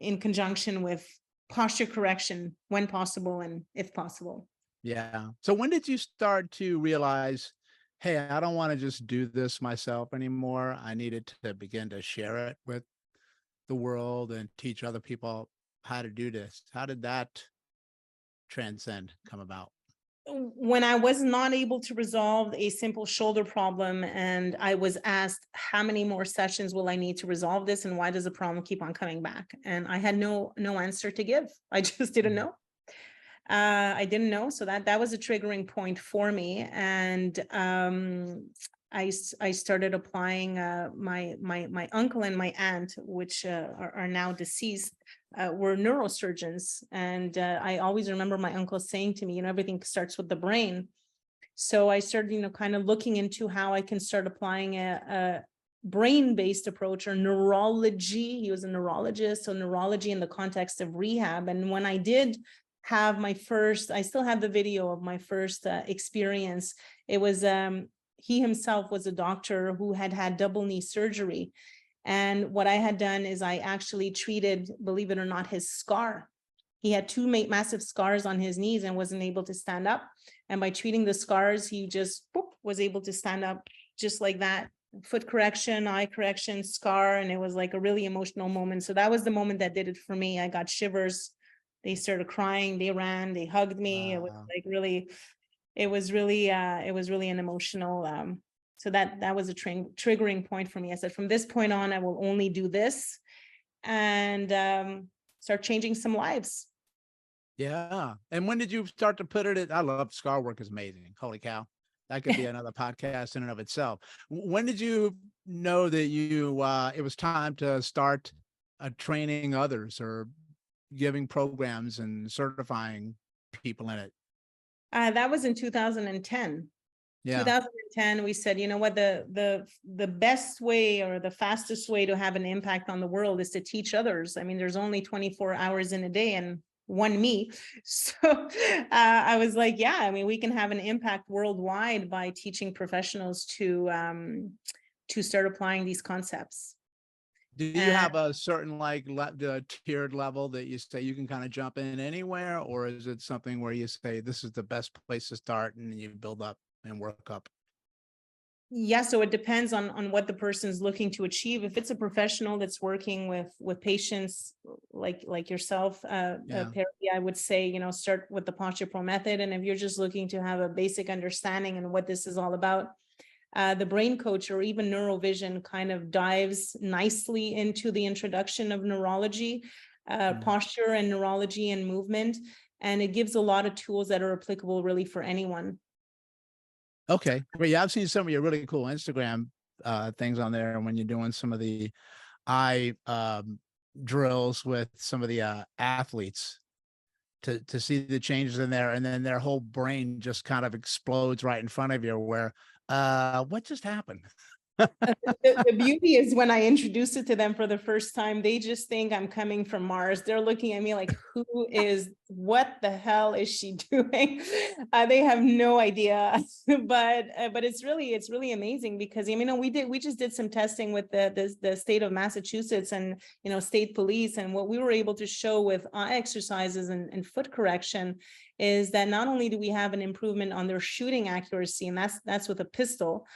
[SPEAKER 2] in conjunction with posture correction when possible and if possible.
[SPEAKER 1] Yeah. So when did you start to realize, hey, I don't want to just do this myself anymore. I needed to begin to share it with the world and teach other people how to do this? How did that transcend come about?
[SPEAKER 2] When I was not able to resolve a simple shoulder problem, and I was asked, how many more sessions will I need to resolve this, and why does the problem keep on coming back? And I had no answer to give. I just didn't know. I didn't know. So that was a triggering point for me. And I started applying. My uncle and my aunt, which are now deceased, were neurosurgeons. And I always remember my uncle saying to me, everything starts with the brain. So I started, kind of looking into how I can start applying a brain-based approach, or neurology. He was a neurologist, so neurology in the context of rehab. And when I did have my first, I still have the video of my first experience. It was, he himself was a doctor who had double knee surgery. And what I had done is I actually treated, believe it or not, his scar. He had two massive scars on his knees and wasn't able to stand up. And by treating the scars, he just was able to stand up just like that. Foot correction, eye correction, scar. And it was like a really emotional moment. So that was the moment that did it for me. I got shivers. They started crying, they ran, they hugged me. Wow. It was like really, it was really an emotional, so that was a triggering point for me. I said, from this point on, I will only do this and start changing some lives.
[SPEAKER 1] Yeah. And when did you start to put it in? I love scar work, is amazing. Holy cow. That could be another podcast in and of itself. When did you know that it was time to start training others or giving programs and certifying people in it?
[SPEAKER 2] That was in 2010.
[SPEAKER 1] Yeah.
[SPEAKER 2] 2010, we said, you know what, the best way or the fastest way to have an impact on the world is to teach others. I mean, there's only 24 hours in a day and one me. So I was like, yeah, I mean, we can have an impact worldwide by teaching professionals to start applying these concepts.
[SPEAKER 1] Do you have a certain the tiered level that you say you can kind of jump in anywhere, or is it something where you say this is the best place to start and you build up and work up?
[SPEAKER 2] Yeah, so it depends on what the person's looking to achieve. If it's a professional that's working with patients like yourself, Perry, I would say, you know, start with the Posturepro Method. And if you're just looking to have a basic understanding and what this is all about, the brain coach or even neurovision kind of dives nicely into the introduction of neurology, posture and neurology and movement. And it gives a lot of tools that are applicable really for anyone.
[SPEAKER 1] Okay. Well, yeah, I've seen some of your really cool Instagram things on there when you're doing some of the eye drills with some of the athletes to see the changes in there, and then their whole brain just kind of explodes right in front of you where what just happened?
[SPEAKER 2] The beauty is when I introduce it to them for the first time, they just think I'm coming from Mars. They're looking at me like, what the hell is she doing? They have no idea, but it's really amazing because, you know, we just did some testing with the state of Massachusetts and, you know, state police. And what we were able to show with eye exercises and foot correction is that not only do we have an improvement on their shooting accuracy, and that's with a pistol.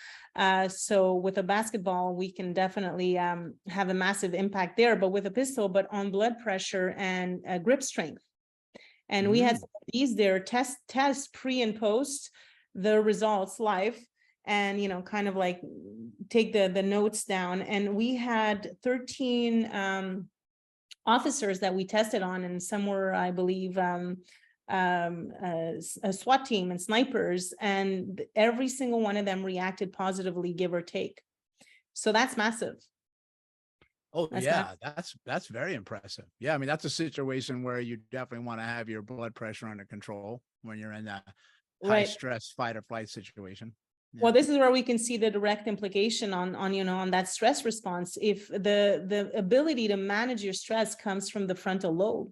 [SPEAKER 2] So with a basketball, we can definitely have a massive impact there, but with a pistol, but on blood pressure and grip strength. And we had some of these there, test pre and post the results live, and, you know, kind of like take the notes down. And we had 13 officers that we tested on, and some were, I believe, a SWAT team and snipers, and every single one of them reacted positively, give or take. So that's massive.
[SPEAKER 1] Oh, yeah, that's very impressive. Yeah, I mean, that's a situation where you definitely want to have your blood pressure under control when you're in that high stress fight or flight situation.
[SPEAKER 2] Yeah. Well, this is where we can see the direct implication on you know, on that stress response. If the ability to manage your stress comes from the frontal lobe.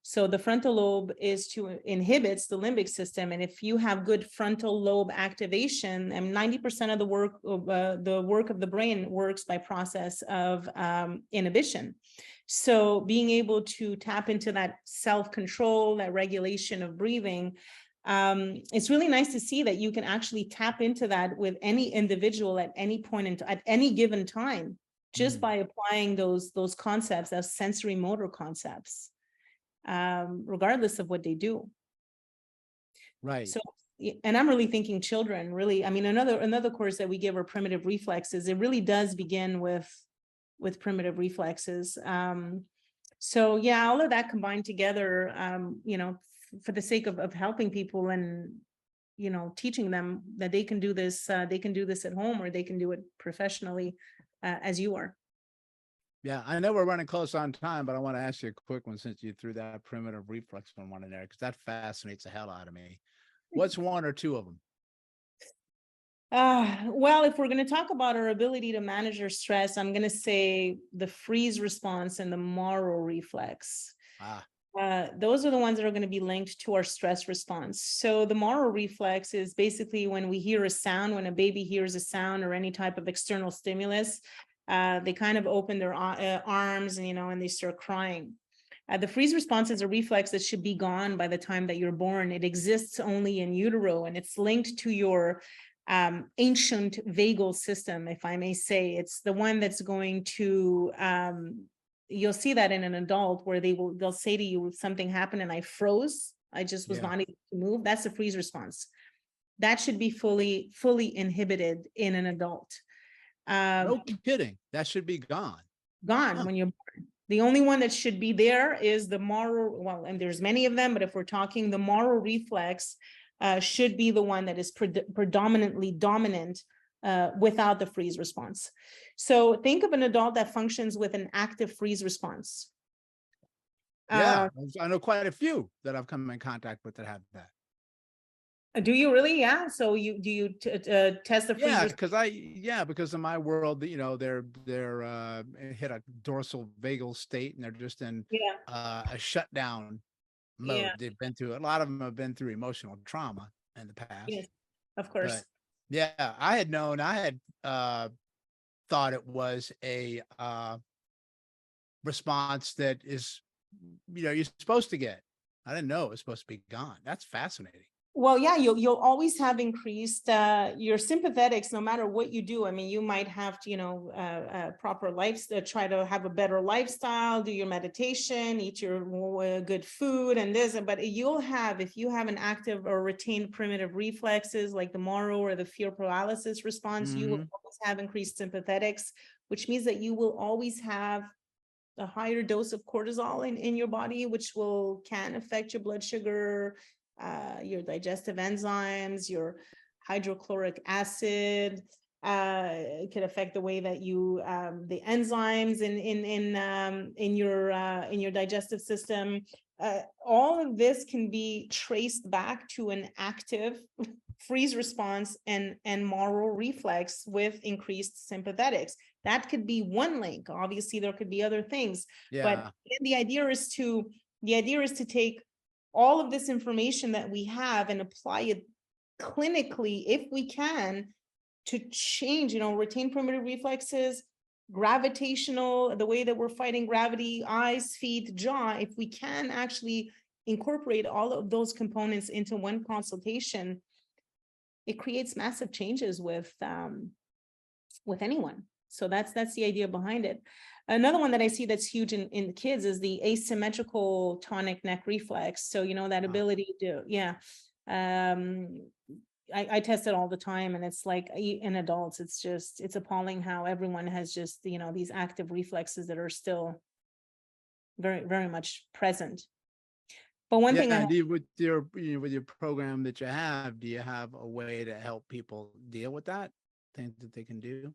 [SPEAKER 2] So the frontal lobe inhibits the limbic system. And if you have good frontal lobe activation, and 90% of the work of the brain works by process of inhibition. So being able to tap into that self-control, that regulation of breathing, it's really nice to see that you can actually tap into that with any individual at any point at any given time, just by applying those concepts, those sensory motor concepts. Regardless of what they do.
[SPEAKER 1] Right.
[SPEAKER 2] So, and I'm really thinking children, really, I mean, another course that we give are primitive reflexes. It really does begin with primitive reflexes. So yeah, all of that combined together, you know, for the sake of helping people and, you know, teaching them that they can do this at home, or they can do it professionally, as you are.
[SPEAKER 1] Yeah, I know we're running close on time, but I want to ask you a quick one since you threw that primitive reflex one in there, because that fascinates the hell out of me. What's one or two of them?
[SPEAKER 2] Well, if we're going to talk about our ability to manage our stress, I'm going to say the freeze response and the Moro reflex. Those are the ones that are going to be linked to our stress response. So the Moro reflex is basically when we hear a sound, when a baby hears a sound or any type of external stimulus, they kind of open their arms and, you know, and they start crying. The freeze response is a reflex that should be gone by the time that you're born. It exists only in utero, and it's linked to your ancient vagal system, if I may say. It's the one that's going to, you'll see that in an adult where they'll say to you, something happened and I froze. I just was not able to move. That's the freeze response. That should be fully inhibited in an adult.
[SPEAKER 1] No kidding. That should be gone.
[SPEAKER 2] Gone when you're born. The only one that should be there is the Moro, well, and there's many of them, but if we're talking the Moro reflex, should be the one that is predominantly dominant without the freeze response. So think of an adult that functions with an active freeze response.
[SPEAKER 1] Yeah, I know quite a few that I've come in contact with that have that.
[SPEAKER 2] Do you really? Yeah. So do you test the freeze?
[SPEAKER 1] Because in my world, they're hit a dorsal vagal state and they're just in a shutdown mode. They've been through, a lot of them have been through emotional trauma in the past.
[SPEAKER 2] Yes, of course.
[SPEAKER 1] But yeah, I had thought it was a response that is, you're supposed to get. I didn't know it was supposed to be gone. That's fascinating.
[SPEAKER 2] Well, yeah, you'll always have increased your sympathetics, no matter what you do. I mean, you might have to, proper lifestyle, try to have a better lifestyle, do your meditation, eat your good food and this, but you'll have, if you have an active or retained primitive reflexes like the Moro or the fear paralysis response, you will always have increased sympathetics, which means that you will always have a higher dose of cortisol in your body, which can affect your blood sugar, your digestive enzymes, your hydrochloric acid. It could affect the way that you the enzymes in your digestive system. All of this can be traced back to an active freeze response and Moro reflex with increased sympathetics. That could be one link. Obviously, there could be other things, but the idea is to take all of this information that we have and apply it clinically, if we can, to change, retain primitive reflexes, gravitational, the way that we're fighting gravity, eyes, feet, jaw. If we can actually incorporate all of those components into one consultation, it creates massive changes with anyone. So that's the idea behind it. Another one that I see that's huge in the kids is the asymmetrical tonic neck reflex. So, that ability to, I test it all the time, and it's like in adults, it's appalling how everyone has just, these active reflexes that are still very, very much present. But one thing
[SPEAKER 1] with your program that you have, do you have a way to help people deal with that? Things that they can do?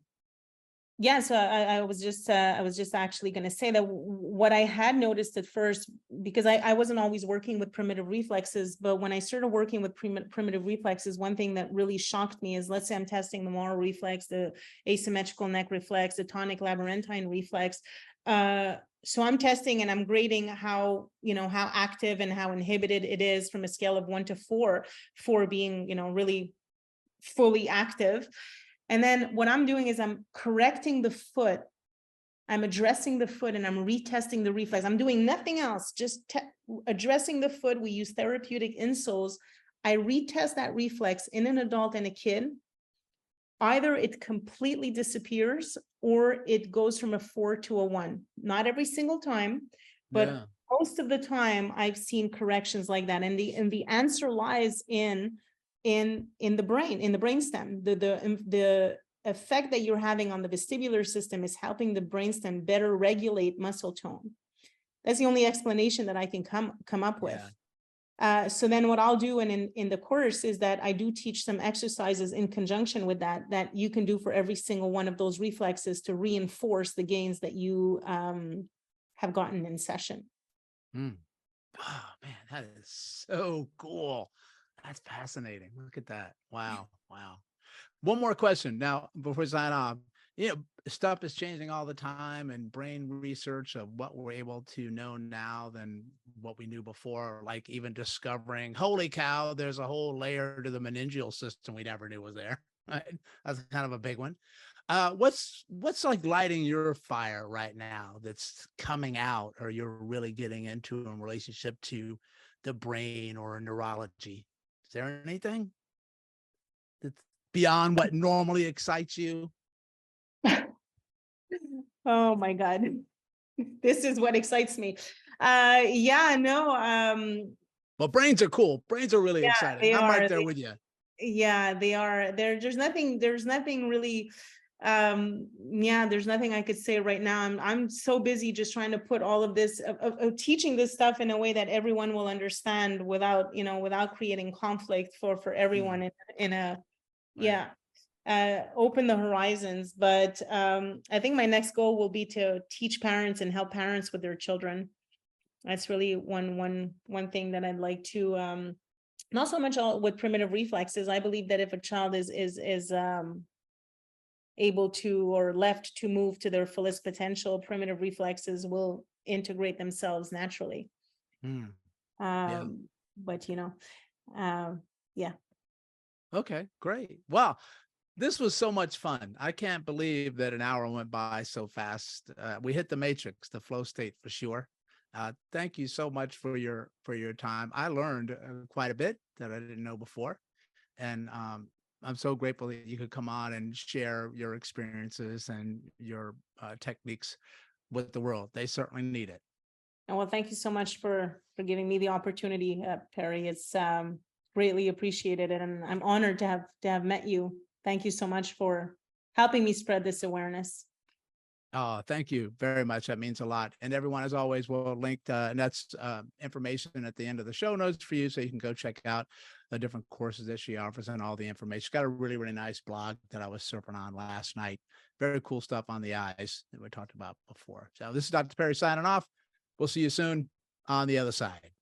[SPEAKER 2] Yeah, so I was just actually going to say that what I had noticed at first, because I wasn't always working with primitive reflexes, but when I started working with primitive reflexes, one thing that really shocked me is, let's say I'm testing the Moro reflex, the asymmetrical neck reflex, the tonic labyrinthine reflex. So I'm testing and I'm grading how active and how inhibited it is from a scale of 1 to 4, 4 being, really fully active. And then what I'm doing is I'm correcting the foot, I'm addressing the foot, and I'm retesting the reflex. I'm doing nothing else, just addressing the foot. We use therapeutic insoles. I retest that reflex in an adult and a kid. Either it completely disappears or it goes from a 4 to a 1. Not every single time, but most of the time I've seen corrections like that. And the answer lies in the brain, in the brainstem. The effect that you're having on the vestibular system is helping the brainstem better regulate muscle tone. That's the only explanation that I can come up with. So then what I'll do in the course is that I do teach some exercises in conjunction with that you can do for every single one of those reflexes to reinforce the gains that you have gotten in session.
[SPEAKER 1] Oh man, that is so cool. That's fascinating. Look at that. Wow. One more question now before we sign off. Stuff is changing all the time, and brain research of what we're able to know now than what we knew before, like even discovering, holy cow, there's a whole layer to the meningeal system we never knew was there. Right? That's kind of a big one. What's like lighting your fire right now that's coming out, or you're really getting into in relationship to the brain or neurology? Is there anything that's beyond what normally excites you?
[SPEAKER 2] Oh my God. This is what excites me. Well,
[SPEAKER 1] brains are cool. Brains are really exciting. I'm right there with you.
[SPEAKER 2] Yeah, they are. There's nothing really Yeah, there's nothing I could say right now. I'm so busy just trying to put all of this of teaching this stuff in a way that everyone will understand without, without creating conflict for everyone in a,
[SPEAKER 1] Right.
[SPEAKER 2] yeah, open the horizons. But I think my next goal will be to teach parents and help parents with their children. That's really one thing that I'd like to not so much all with primitive reflexes. I believe that if a child is able to or left to move to their fullest potential, primitive reflexes will integrate themselves naturally.
[SPEAKER 1] Mm. Yeah.
[SPEAKER 2] But yeah.
[SPEAKER 1] Okay, great. Well, this was so much fun. I can't believe that an hour went by so fast. We hit the matrix, the flow state for sure. Thank you so much for your time. I learned quite a bit that I didn't know before, and I'm so grateful that you could come on and share your experiences and your techniques with the world. They certainly need it.
[SPEAKER 2] And well, thank you so much for giving me the opportunity, Perry. It's greatly appreciated, and I'm honored to have met you. Thank you so much for helping me spread this awareness.
[SPEAKER 1] Oh, thank you very much. That means a lot. And everyone, as always, will link Annette's information at the end of the show notes for you, so you can go check out the different courses that she offers and all the information. She's got a really, really nice blog that I was surfing on last night. Very cool stuff on the eyes that we talked about before. So this is Dr. Perry signing off. We'll see you soon on the other side.